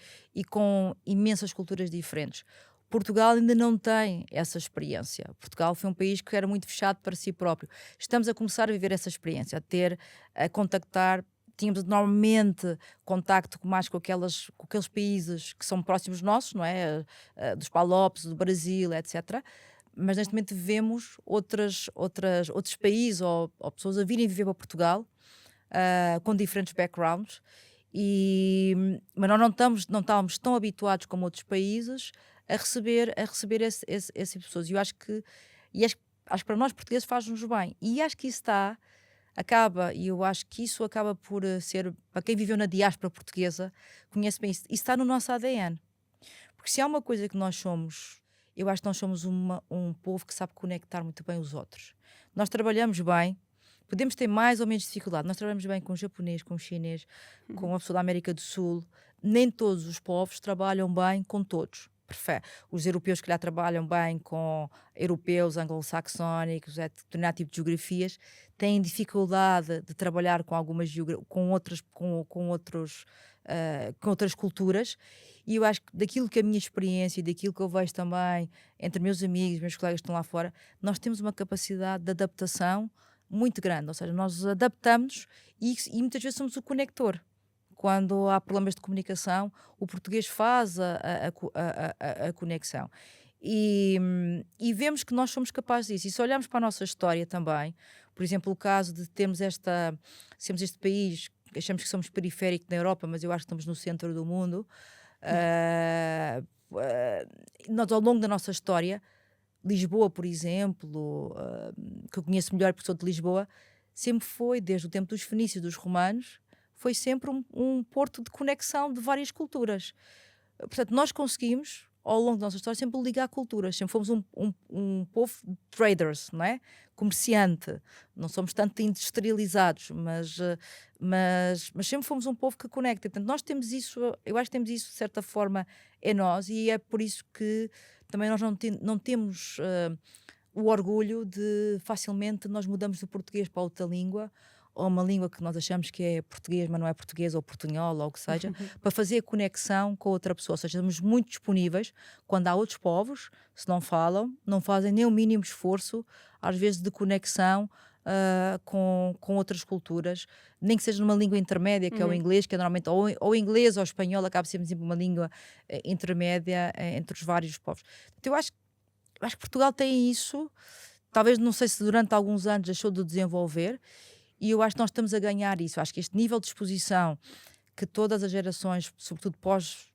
com imensas culturas diferentes. Portugal ainda não tem essa experiência. Portugal foi um país que era muito fechado para si próprio. Estamos a começar a viver essa experiência, a contactar. Tínhamos normalmente contacto mais com aqueles países que são próximos nossos, não é? Dos Palopes, do Brasil, etc. Mas neste momento vemos outros países ou pessoas a virem viver para Portugal, com diferentes backgrounds, mas nós não estávamos tão habituados como outros países a receber esse pessoas. E eu acho que para nós portugueses faz-nos bem. E acho que isso eu acho que isso acaba por ser, para quem viveu na diáspora portuguesa, conhece bem isso. Isso está no nosso ADN. Porque se há uma coisa que nós somos, eu acho que nós somos um povo que sabe conectar muito bem os outros. Nós trabalhamos bem. Podemos ter mais ou menos dificuldade. Nós trabalhamos bem com o japonês, com o chinês, com a pessoa da América do Sul. Nem todos os povos trabalham bem com todos. Os europeus que lá trabalham bem com europeus, anglo-saxónicos, determinado tipo de geografias, têm dificuldade de trabalhar com com outras culturas. E eu acho que daquilo que a minha experiência e daquilo que eu vejo também entre meus amigos, meus colegas que estão lá fora, nós temos uma capacidade de adaptação muito grande, ou seja, nós adaptamos e muitas vezes somos o conector. Quando há problemas de comunicação, o português faz a conexão. E vemos que nós somos capazes disso. E se olharmos para a nossa história também, por exemplo, o caso de termos este país, achamos que somos periférico na Europa, mas eu acho que estamos no centro do mundo. Nós, ao longo da nossa história, Lisboa, por exemplo, que eu conheço melhor porque sou de Lisboa, sempre foi, desde o tempo dos fenícios, dos romanos, foi sempre um porto de conexão de várias culturas. Portanto, nós conseguimos, ao longo da nossa história, sempre ligar culturas. Sempre fomos um povo de traders, não é? Comerciante. Não somos tanto industrializados, mas sempre fomos um povo que conecta. Portanto, nós temos isso, eu acho que temos isso de certa forma em nós, e é por isso que também nós não temos o orgulho de facilmente nós mudamos do português para outra língua, ou uma língua que nós achamos que é português, mas não é português, ou portunhol, ou o que seja, para fazer a conexão com outra pessoa. Ou seja, estamos muito disponíveis quando há outros povos, se não falam, não fazem nem o mínimo esforço, às vezes, de conexão com outras culturas, nem que seja numa língua intermédia, que é o inglês, que é normalmente ou inglês ou espanhol, acaba sendo sempre uma língua intermédia entre os vários povos. Então, eu acho que Portugal tem isso, talvez, não sei se durante alguns anos deixou de desenvolver, e eu acho que nós estamos a ganhar isso. Acho que este nível de exposição que todas as gerações, sobretudo pós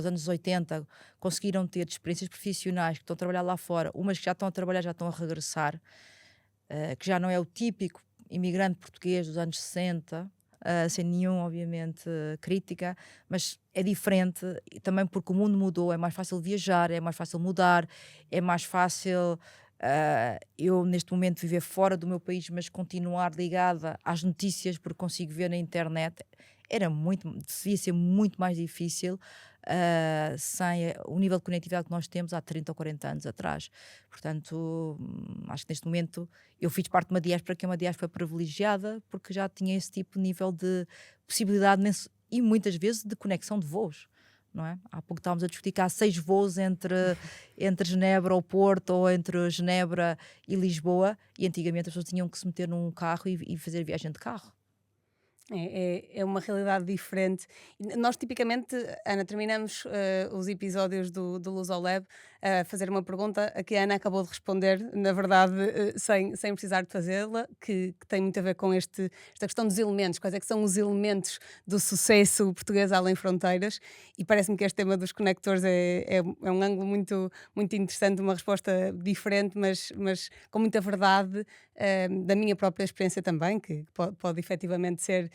anos 80, conseguiram ter de experiências profissionais, que estão a trabalhar lá fora, umas que já estão a trabalhar, já estão a regressar, que já não é o típico imigrante português dos anos 60, sem nenhum, obviamente, crítica, mas é diferente, e também porque o mundo mudou, é mais fácil viajar, é mais fácil mudar, é mais fácil eu neste momento viver fora do meu país, mas continuar ligada às notícias porque consigo ver na internet. Devia ser muito mais difícil sem o nível de conectividade que nós temos há 30 ou 40 anos atrás. Portanto, acho que neste momento eu fiz parte de uma diáspora que é uma diáspora privilegiada, porque já tinha esse tipo de nível de possibilidade e muitas vezes de conexão de voos. Não é? Há pouco estávamos a discutir que há 6 voos entre Genebra ou Porto, ou entre Genebra e Lisboa, e antigamente as pessoas tinham que se meter num carro e fazer viagem de carro. É uma realidade diferente. Nós, tipicamente, Ana, terminamos os episódios do Luz ao Lab a fazer uma pergunta a que a Ana acabou de responder, na verdade, sem precisar de fazê-la, que tem muito a ver com esta questão dos elementos. Quais é que são os elementos do sucesso português além fronteiras? E parece-me que este tema dos conectores é um ângulo muito, muito interessante, uma resposta diferente, mas com muita verdade, da minha própria experiência também, que pode efetivamente ser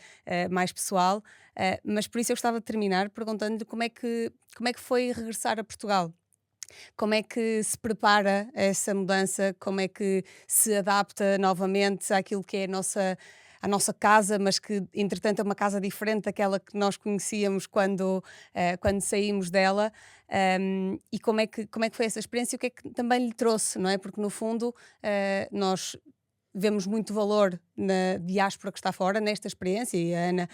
mais pessoal, mas por isso eu gostava de terminar perguntando-lhe como é que foi regressar a Portugal. Como é que se prepara a essa mudança? Como é que se adapta novamente àquilo que é a nossa casa, mas que entretanto é uma casa diferente daquela que nós conhecíamos quando saímos dela? E como é que foi essa experiência e o que é que também lhe trouxe, não é? Porque no fundo nós vemos muito valor na diáspora que está fora, nesta experiência, e a Ana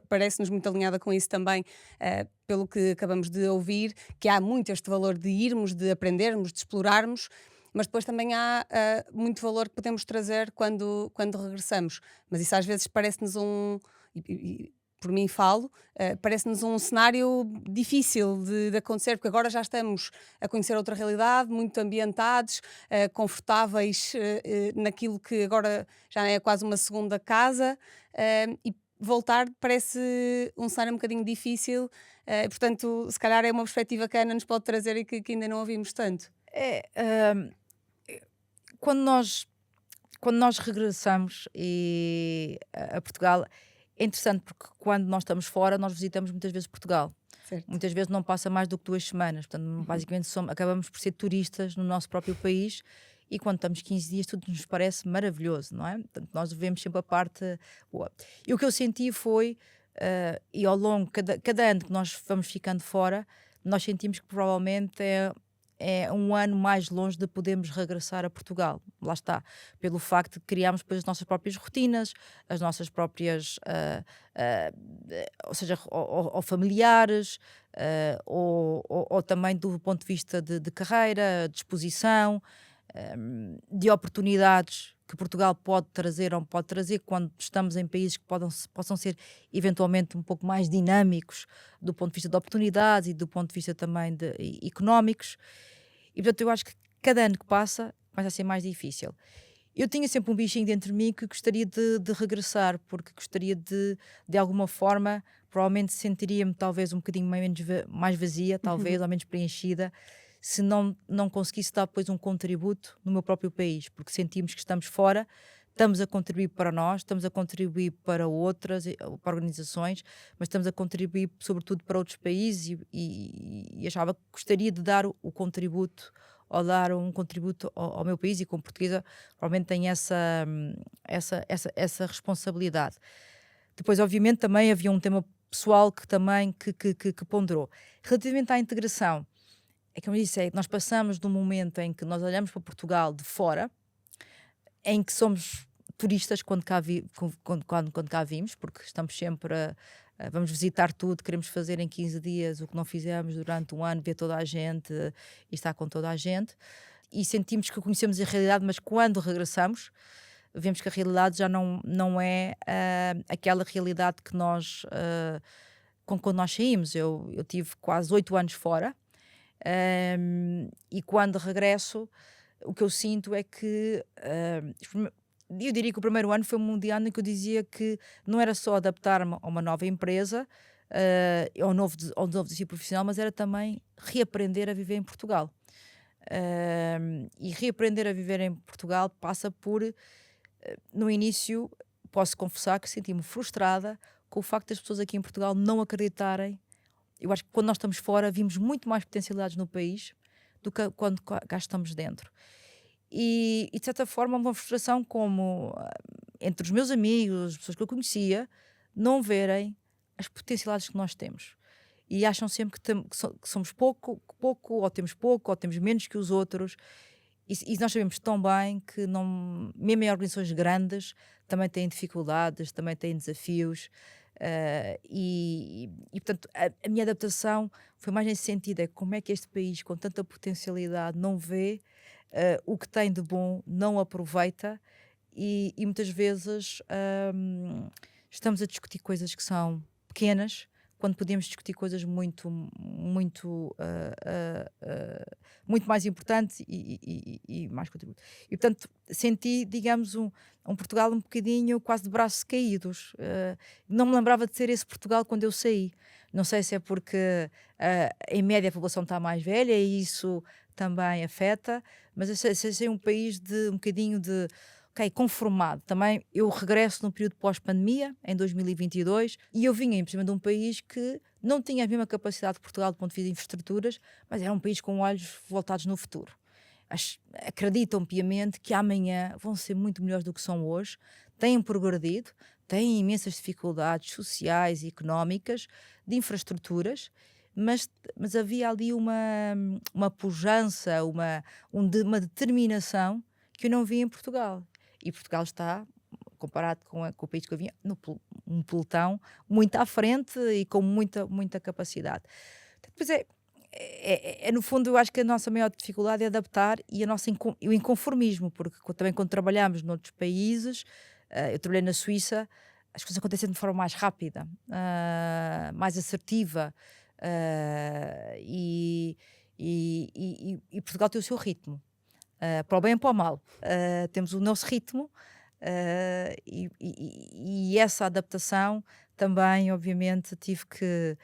parece-nos muito alinhada com isso também, pelo que acabamos de ouvir, que há muito este valor de irmos, de aprendermos, de explorarmos, mas depois também há muito valor que podemos trazer quando regressamos. Mas isso às vezes parece-nos por mim falo, parece-nos um cenário difícil de acontecer, porque agora já estamos a conhecer outra realidade, muito ambientados, confortáveis naquilo que agora já é quase uma segunda casa, e voltar parece um cenário um bocadinho difícil, portanto, se calhar é uma perspectiva que a Ana nos pode trazer e que ainda não ouvimos tanto. Quando nós regressamos a Portugal, é interessante porque quando nós estamos fora, nós visitamos muitas vezes Portugal. Certo. Muitas vezes não passa mais do que 2 semanas. Portanto, basicamente acabamos por ser turistas no nosso próprio país, e quando estamos 15 dias tudo nos parece maravilhoso, não é? Portanto, nós vemos sempre a parte boa. E o que eu senti foi, e ao longo, cada ano que nós vamos ficando fora, nós sentimos que provavelmente é um ano mais longe de podermos regressar a Portugal. Lá está, pelo facto de criarmos depois as nossas próprias rotinas, as nossas próprias, ou seja, ou familiares, ou também do ponto de vista de carreira, de exposição, de oportunidades que Portugal pode trazer ou não pode trazer quando estamos em países que possam ser eventualmente um pouco mais dinâmicos do ponto de vista de oportunidades e do ponto de vista também económicos. E portanto eu acho que cada ano que passa começa a ser mais difícil. Eu tinha sempre um bichinho dentro de mim que gostaria de regressar, porque gostaria de alguma forma, provavelmente sentiria-me talvez um bocadinho mais vazia, talvez, ou menos preenchida, se não conseguisse dar depois um contributo no meu próprio país, porque sentimos que estamos fora, estamos a contribuir para nós, estamos a contribuir para outras, para organizações, mas estamos a contribuir sobretudo para outros países e achava que gostaria de dar o contributo, ou dar um contributo ao meu país, e como portuguesa provavelmente tenho essa responsabilidade. Depois, obviamente, também havia um tema pessoal que também que ponderou. Relativamente à integração, é que eu disse, nós passamos de um momento em que nós olhamos para Portugal de fora, em que somos turistas quando cá vimos, porque estamos sempre vamos visitar tudo, queremos fazer em 15 dias o que não fizemos durante um ano, ver toda a gente e estar com toda a gente, e sentimos que conhecemos a realidade, mas quando regressamos vemos que a realidade já não é aquela realidade que nós quando nós saímos. Eu tive quase 8 anos fora, e quando regresso o que eu sinto é que eu diria que o primeiro ano foi um ano em que eu dizia que não era só adaptar-me a uma nova empresa, ao novo desafio profissional, mas era também reaprender a viver em Portugal. E reaprender a viver em Portugal passa por, no início, posso confessar que senti-me frustrada com o facto das pessoas aqui em Portugal não acreditarem. Eu acho que quando nós estamos fora vimos muito mais potencialidades no país do que quando cá estamos dentro. E de certa forma uma frustração como entre os meus amigos, as pessoas que eu conhecia, não verem as potencialidades que nós temos. E acham sempre que somos pouco, ou temos menos que os outros. E nós sabemos tão bem que mesmo em organizações grandes também têm dificuldades, também têm desafios. Portanto, a minha adaptação foi mais nesse sentido: é como é que este país com tanta potencialidade não vê o que tem de bom, não aproveita, e muitas vezes estamos a discutir coisas que são pequenas quando podíamos discutir coisas muito mais importantes e mais contributo. E portanto senti, digamos, um Portugal um bocadinho quase de braços caídos. Não me lembrava de ser esse Portugal quando eu saí. Não sei se é porque em média a população está mais velha e isso também afeta, mas eu sei um país de um bocadinho de conformado. Também eu regresso no período pós-pandemia, em 2022, e eu vinha em cima de um país que não tinha a mesma capacidade de Portugal do ponto de vista de infraestruturas, mas era um país com olhos voltados no futuro. Acreditam piamente que amanhã vão ser muito melhores do que são hoje, têm progredido, têm imensas dificuldades sociais e económicas, de infraestruturas, mas havia ali uma pujança, uma determinação que eu não vi em Portugal. E Portugal está, comparado com o país que eu vinha, um pelotão muito à frente e com muita capacidade. Depois no fundo, eu acho que a nossa maior dificuldade é adaptar, e o inconformismo, porque também quando trabalhamos noutros países, eu trabalhei na Suíça, as coisas acontecem de forma mais rápida, mais assertiva, e Portugal tem o seu ritmo. Para o bem e para o mal, temos o nosso ritmo, e essa adaptação também, obviamente, tive que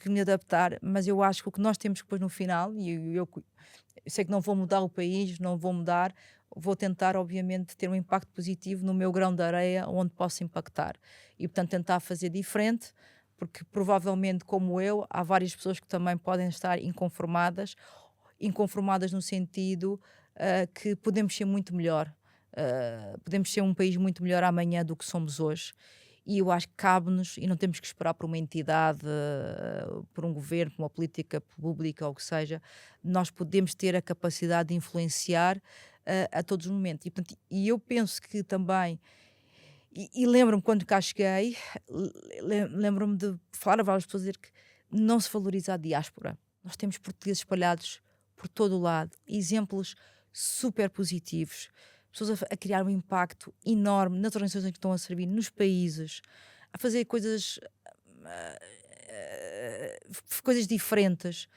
me adaptar, mas eu acho que o que nós temos depois no final, e eu sei que não vou mudar o país, não vou mudar, vou tentar, obviamente, ter um impacto positivo no meu grão de areia onde posso impactar, e portanto tentar fazer diferente, porque provavelmente, como eu, há várias pessoas que também podem estar inconformadas no sentido que podemos ser muito melhor, podemos ser um país muito melhor amanhã do que somos hoje, e eu acho que cabe-nos, e não temos que esperar por uma entidade, por um governo, por uma política pública ou o que seja. Nós podemos ter a capacidade de influenciar a todos os momentos, e eu penso que também, e lembro-me quando cá cheguei, lembro-me de falar a várias pessoas, dizer que não se valoriza a diáspora. Nós temos portugueses espalhados por todo o lado, exemplos super positivos, pessoas a criar um impacto enorme nas organizações que estão a servir, nos países, a fazer coisas diferentes,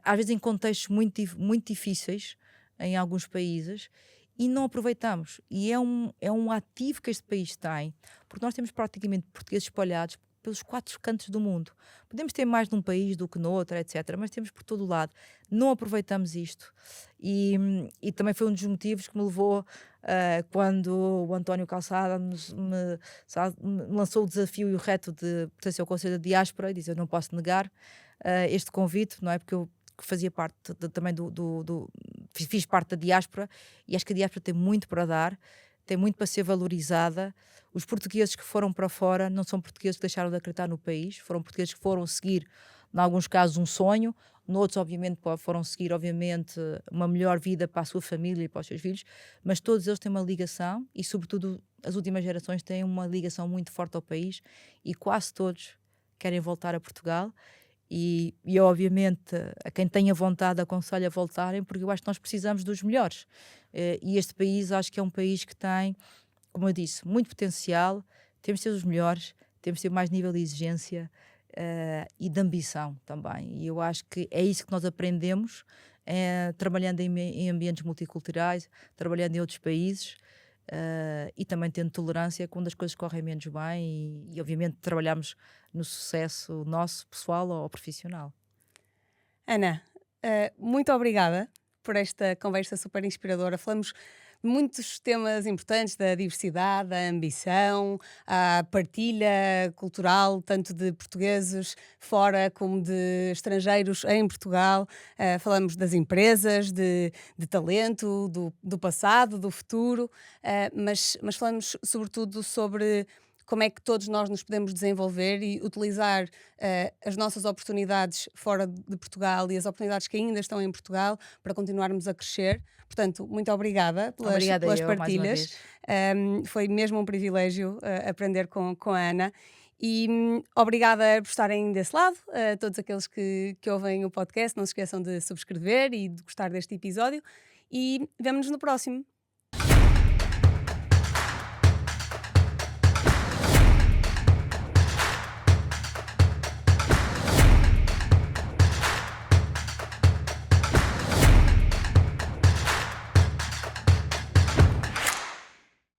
às vezes em contextos muito difíceis em alguns países, e não aproveitamos. E é um ativo que este país tem, porque nós temos praticamente portugueses espalhados pelos 4 cantos do mundo. Podemos ter mais num país do que no outro, etc., mas temos por todo o lado. Não aproveitamos isto. E também foi um dos motivos que me levou, quando o António Calçada me lançou o desafio e o reto de pertencer ao Conselho da Diáspora, e disse: eu não posso negar este convite, não é? Porque eu que fazia parte também fiz parte da diáspora, e acho que a diáspora tem muito para dar, tem muito para ser valorizada. Os portugueses que foram para fora não são portugueses que deixaram de acreditar no país, foram portugueses que foram seguir, em alguns casos, um sonho, noutros, obviamente, foram seguir, obviamente, uma melhor vida para a sua família e para os seus filhos, mas todos eles têm uma ligação, e sobretudo as últimas gerações têm uma ligação muito forte ao país, e quase todos querem voltar a Portugal. E obviamente, a quem tenha vontade, aconselho a voltarem, porque eu acho que nós precisamos dos melhores. E este país, acho que é um país que tem, como eu disse, muito potencial. Temos de ser os melhores, temos de ter mais nível de exigência e de ambição também. E eu acho que é isso que nós aprendemos, trabalhando em ambientes multiculturais, trabalhando em outros países. E também tendo tolerância quando as coisas correm menos bem, e obviamente trabalhamos no sucesso nosso, pessoal ou profissional. Ana, muito obrigada por esta conversa super inspiradora. Falamos de muitos temas importantes, da diversidade, da ambição, a partilha cultural, tanto de portugueses fora como de estrangeiros em Portugal. Falamos das empresas, de talento, do passado, do futuro, mas falamos sobretudo sobre como é que todos nós nos podemos desenvolver e utilizar as nossas oportunidades fora de Portugal e as oportunidades que ainda estão em Portugal para continuarmos a crescer. Portanto, muito obrigada Obrigada pelas eu, mais uma partilhas. vez. Foi mesmo um privilégio aprender com a Ana. E obrigada por estarem desse lado, a todos aqueles que ouvem o podcast. Não se esqueçam de subscrever e de gostar deste episódio. E vemo-nos no próximo.